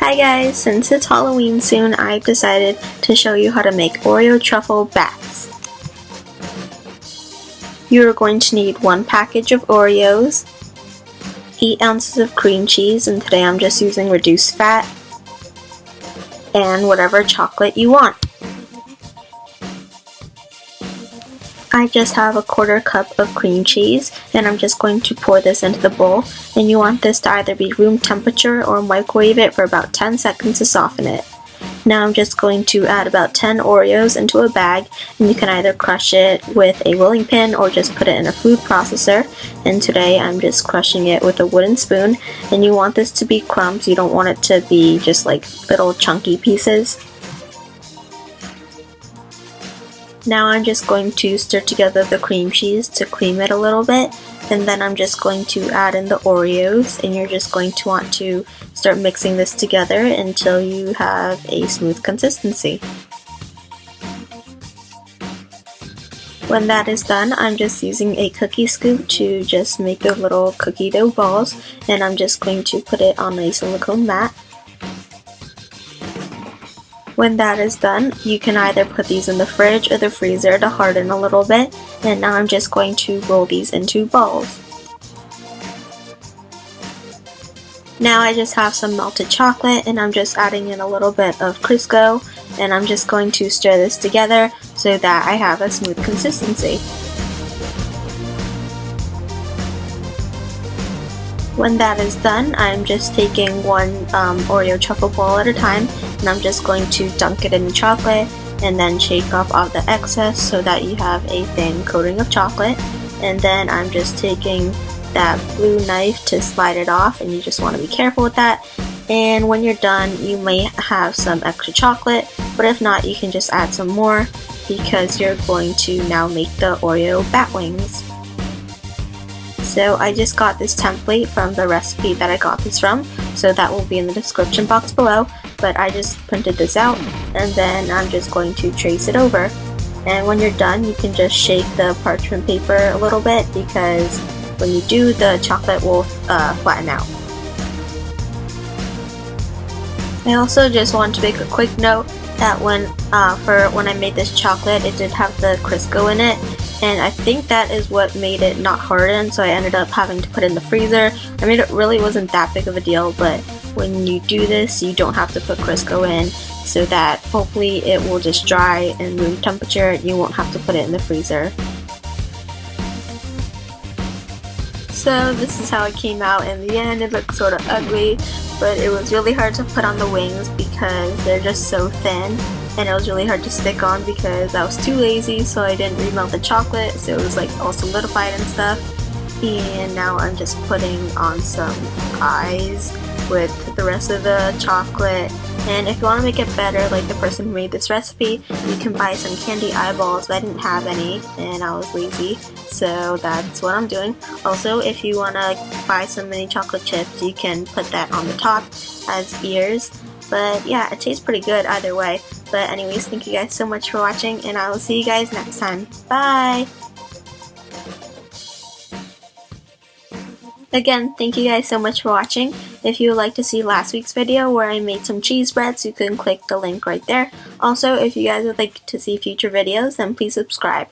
Hi guys, since it's Halloween soon, I've decided to show you how to make Oreo truffle bats. You are going to need 1 package of Oreos, 8 ounces of cream cheese, and today I'm just using reduced fat, and whatever chocolate you want. I just have a 1/4 cup of cream cheese, and I'm just going to pour this into the bowl, and you want this to either be room temperature or microwave it for about 10 seconds to soften it. Now I'm just going to add about 10 Oreos into a bag, and you can either crush it with a rolling pin or just put it in a food processor, and today I'm just crushing it with a wooden spoon, and you want this to be crumbs, you don't want it to be just like little chunky pieces. Now I'm just going to stir together the cream cheese to cream it a little bit, and then I'm just going to add in the Oreos, and you're just going to want to start mixing this together until you have a smooth consistency. When that is done, I'm just using a cookie scoop to just make the little cookie dough balls, and I'm just going to put it on a silicone mat. When that is done, you can either put these in the fridge or the freezer to harden a little bit, and now I'm just going to roll these into balls. Now I just have some melted chocolate, and I'm just adding in a little bit of Crisco, and I'm just going to stir this together so that I have a smooth consistency. When that is done, I'm just taking one Oreo truffle ball at a time, and I'm just going to dunk it in the chocolate and then shake off all the excess so that you have a thin coating of chocolate. And then I'm just taking that blue knife to slide it off, and you just want to be careful with that. And when you're done, you may have some extra chocolate, but if not, you can just add some more because you're going to now make the Oreo bat wings. So I just got this template from the recipe that I got this from, so that will be in the description box below, but I just printed this out, and then I'm just going to trace it over. And when you're done, you can just shake the parchment paper a little bit, because when you do, the chocolate will flatten out. I also just want to make a quick note that when I made this chocolate, it did have the Crisco in it, and I think that is what made it not harden, so I ended up having to put it in the freezer. I mean, it really wasn't that big of a deal, but when you do this, you don't have to put Crisco in, so that hopefully it will just dry in room temperature. You won't have to put it in the freezer. So this is how it came out in the end. It looks sort of ugly, but it was really hard to put on the wings because they're just so thin, and it was really hard to stick on because I was too lazy, so I didn't remelt the chocolate, so it was like all solidified and stuff. And now I'm just putting on some eyes with the rest of the chocolate. And if you want to make it better, like the person who made this recipe, you can buy some candy eyeballs, but I didn't have any and I was lazy, so that's what I'm doing. Also, if you want to buy some mini chocolate chips, you can put that on the top as ears. But yeah, it tastes pretty good either way. But anyways, thank you guys so much for watching, and I will see you guys next time. Bye! Again, thank you guys so much for watching. If you would like to see last week's video where I made some cheese breads, you can click the link right there. Also, if you guys would like to see future videos, then please subscribe.